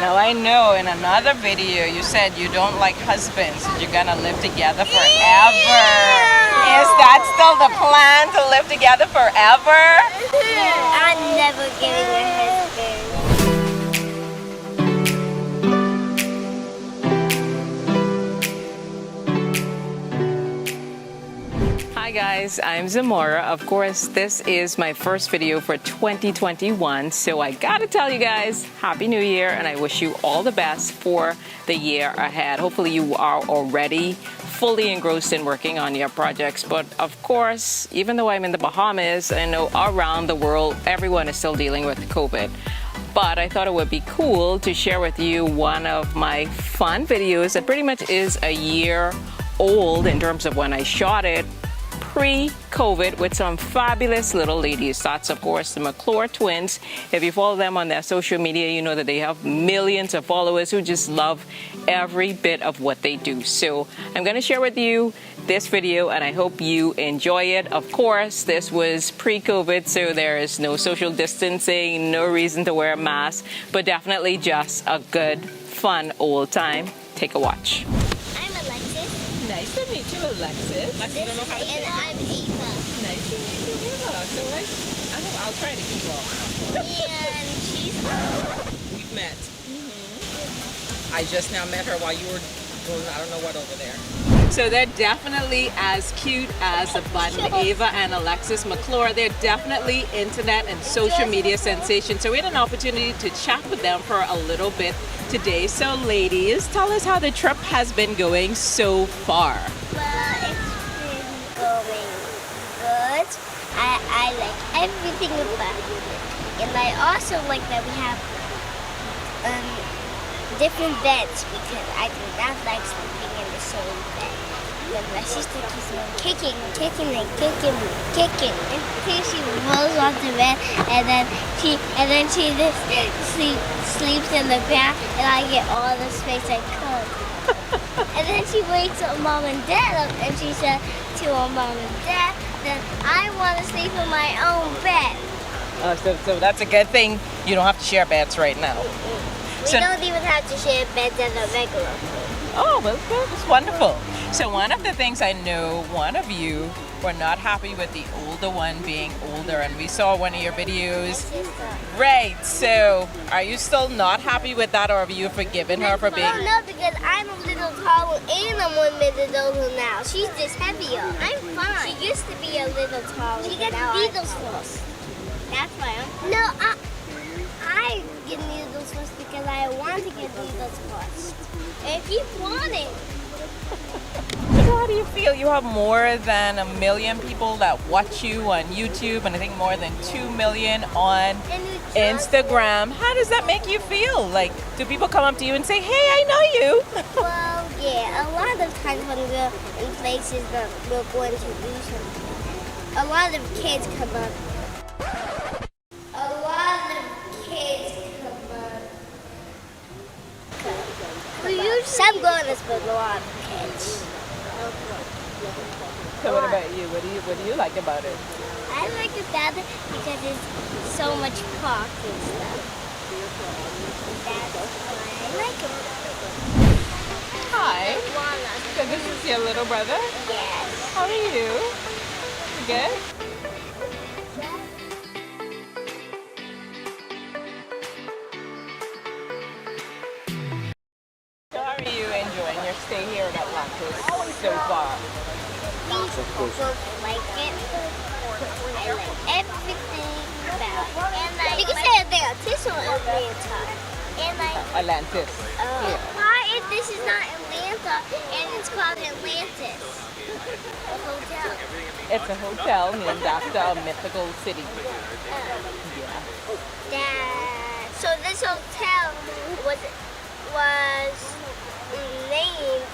Now I know in another video you said you don't like husbands. You're gonna live together forever. Is that still the plan, to live together forever? I'm never getting a husband. Hi guys, I'm Zamora. Of course, this is my first video for 2021, so I gotta tell you guys, Happy New Year, and I wish you all the best for the year ahead. Hopefully you are already fully engrossed in working on your projects, but of course, even though I'm in the Bahamas, I know around the world, everyone is still dealing with COVID. But I thought it would be cool to share with you one of my fun videos that pretty much is a year old in terms of when I shot it, pre-COVID, with some fabulous little ladies. That's of course the McClure twins. If you follow them on their social media, you know that they have millions of followers who just love every bit of what they do. So I'm going to share with you this video and I hope you enjoy it. Of course, this was pre-COVID, so there is no social distancing, no reason to wear a mask, but definitely just a good, fun old time. Take a watch. Nice to meet you, Alexis. And I'm Eva. Nice to meet you, Eva. So I'll try to keep up. And she's... We've met. I just now met her while you were doing I don't know what over there. So they're definitely as cute as the button, Eva and Alexis McClure. They're definitely internet and social media sensations. So we had an opportunity to chat with them for a little bit today. So ladies, tell us how the trip has been going so far. Well, it's been going good. I like everything about it. And I also like that we have different beds because I do not like sleeping in the same bed. But my sister keeps on kicking until she rolls off the bed, and then she just sleeps in the bed, and I get all the space I could. And then she wakes up mom and dad up, and she said to her mom and dad that I want to sleep in my own bed. So that's a good thing. You don't have to share beds right now. We don't even have to share beds as a regular. Oh, well, that's wonderful. So one of the things I know, one of you were not happy with the older one being older, and we saw one of your videos. Right, so are you still not happy with that, or have you forgiven her for being... No, because I'm a little taller and I'm 1 minute older now. She's just heavier. I'm fine. She used to be a little taller. She gets needles first. That's why I get needles first because I want to get needles first. And keep wanting. So how do you feel? You have more than 1 million people that watch you on YouTube, and I think more than 2 million on Instagram. How does that make you feel? Like, do people come up to you and say, hey, I know you? Well, yeah, a lot of times when we're in places that we're going to do something, a lot of kids come up. Some girls, but a lot of kids. So what about you? What do you like about it? I like it better because it's so much park and stuff. That's why I like it. Hi. So this is your little brother? Yes. How are you? You good? Stay here in Atlantis so far. We both like it. I like everything about it. You can say Atlantis or Atlanta. Atlantis. Why if this is not Atlanta and it's called Atlantis? A hotel. It's a hotel named after a mythical city. So this hotel was named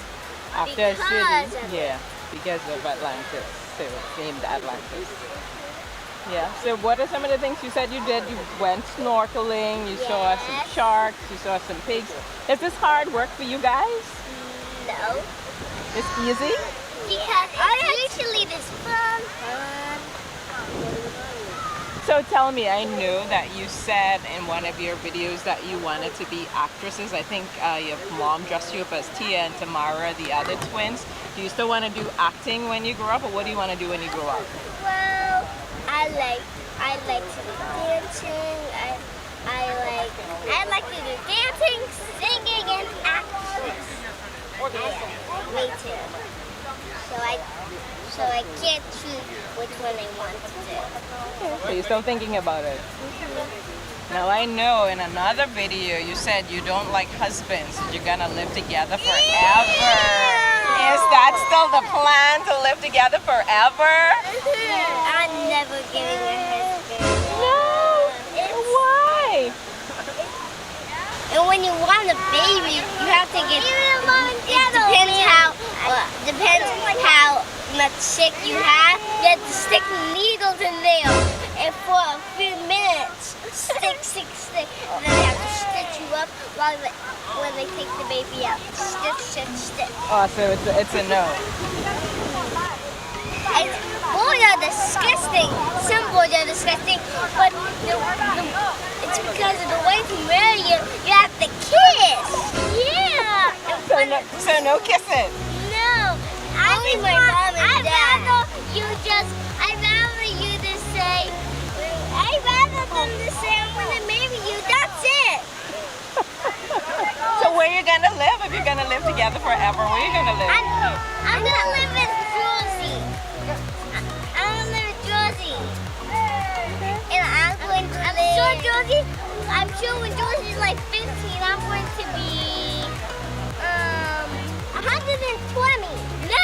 after a city, because of Atlantis. So it's named Atlantis. Yeah. So what are some of the things you said you did? You went snorkeling, you saw some sharks, you saw some pigs. Is this hard work for you guys? No. It's easy? Because it's usually this fun. So tell me, I know that you said in one of your videos that you wanted to be actresses. I think your mom dressed you up as Tia and Tamara, the other twins. Do you still want to do acting when you grow up, or what do you want to do when you grow up? Well, I like to do dancing. I like to do dancing, singing, and acting. Me too. So I can't choose which one I want to do. So you're still thinking about it? Now I know in another video you said you don't like husbands. You're gonna live together forever. Yeah. Is that still the plan, to live together forever? I'm never getting a husband. No. Why? And when you want a baby, you have to get. It depends how much sick you have. You have to stick needles in there, and for a few minutes, stick. And then they have to stitch you up when they take the baby out. Stitch. Oh, so it's a no. Boys are disgusting. Some boys are disgusting, but it's because of the way to marry you. You have to kiss. Yeah. So no kissing. No. Only my mom and dad. I'd rather you to say. I'd rather them to say I'm gonna marry you. That's it. So where you gonna live if you're gonna live together forever? Where you gonna live? I'm gonna live in Jersey. I'm gonna live in Jersey. And I'm going to live. I'm sure when Jersey's like 15, I'm going to be 120. No!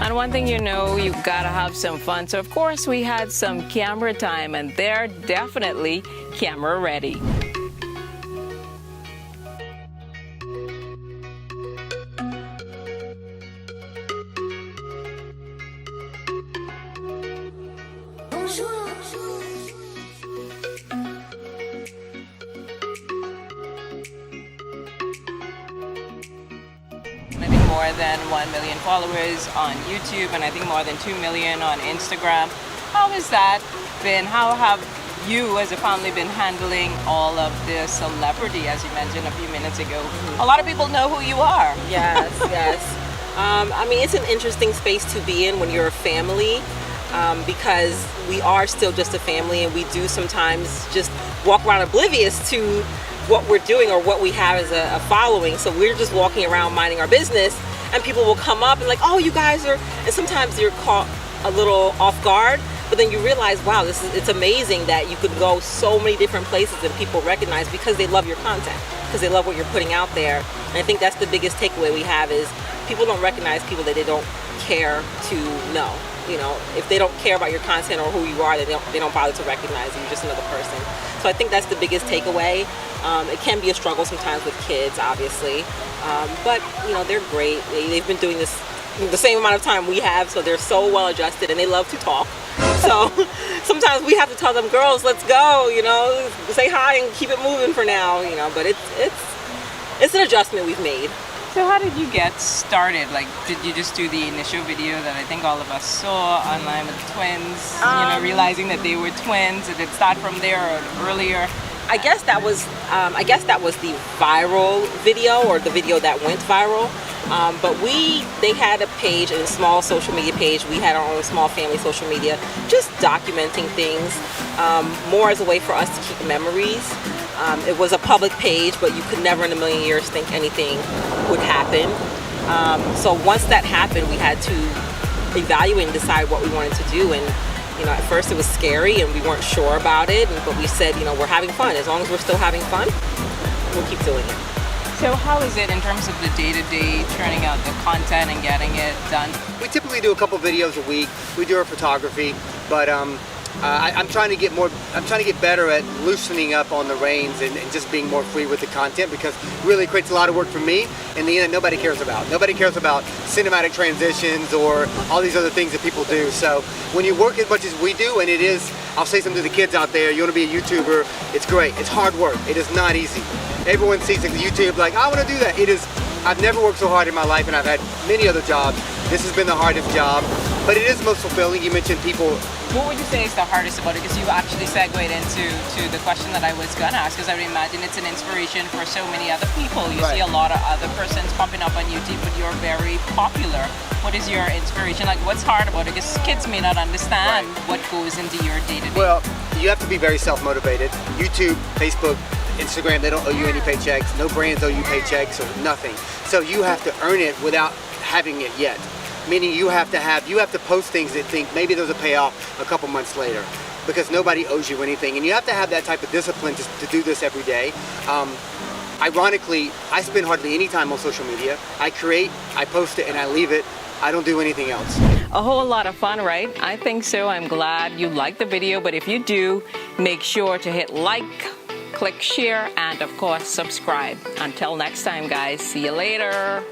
And one thing you know, you gotta have some fun. So of course we had some camera time, and they're definitely camera ready. More than 1 million followers on YouTube, and I think more than 2 million on Instagram. How has that been? How have you as a family been handling all of the celebrity, as you mentioned a few minutes ago? A lot of people know who you are. Yes. I mean, it's an interesting space to be in when you're a family, because we are still just a family, and we do sometimes just walk around oblivious to what we're doing or what we have as a following. So we're just walking around minding our business, and people will come up and like, oh, you guys are, and sometimes you're caught a little off guard, but then you realize, wow, it's amazing that you could go so many different places and people recognize because they love your content, because they love what you're putting out there. And I think that's the biggest takeaway we have, is people don't recognize people that they don't care to know. You know, if they don't care about your content or who you are, they don't bother to recognize you. You're just another person. So I think that's the biggest takeaway. It can be a struggle sometimes with kids, obviously, but you know, they're great. They've been doing this the same amount of time we have, so they're so well adjusted, and they love to talk. So sometimes we have to tell them, girls, let's go. You know, say hi and keep it moving for now. You know, but it's an adjustment we've made. So how did you get started? Like, did you just do the initial video that I think all of us saw online with the twins, you know, realizing that they were twins? Did it start from there or earlier? I guess that was the viral video, or the video that went viral. But they had a page, a small social media page. We had our own small family social media, just documenting things, more as a way for us to keep memories. It was a public page, but you could never in a million years think anything would happen. So once that happened, we had to evaluate and decide what we wanted to do. And you know, at first it was scary and we weren't sure about it, but we said, you know, we're having fun. As long as we're still having fun, we'll keep doing it. So how is it in terms of the day-to-day, turning out the content and getting it done? We typically do a couple videos a week. We do our photography, but I'm trying to get better at loosening up on the reins and just being more free with the content, because it really creates a lot of work for me in the end that nobody cares about. Nobody cares about cinematic transitions or all these other things that people do. So when you work as much as we do, and it is, I'll say something to the kids out there, you want to be a YouTuber, it's great. It's hard work. It is not easy. Everyone sees like YouTube like, I want to do that. It is, I've never worked so hard in my life, and I've had many other jobs. This has been the hardest job. but it is most fulfilling. You mentioned people. What would you say is the hardest about it? Because you actually segued into the question that I was gonna ask. Because I would imagine it's an inspiration for so many other people. You Right. see a lot of other persons pumping up on YouTube, but you're very popular. What is your inspiration? Like, what's hard about it? Because kids may not understand what goes into your day-to-day. Well, you have to be very self-motivated. YouTube, Facebook, Instagram, they don't owe you any paychecks. No brands owe you paychecks or nothing. So you have to earn it without having it yet. Meaning you have to post things that think maybe there's a payoff a couple months later, because nobody owes you anything. And you have to have that type of discipline to do this every day. Ironically, I spend hardly any time on social media. I create, I post it, and I leave it. I don't do anything else. A whole lot of fun, right? I think so. I'm glad you liked the video, but if you do, make sure to hit like, click share, and of course subscribe. Until next time, guys, see you later.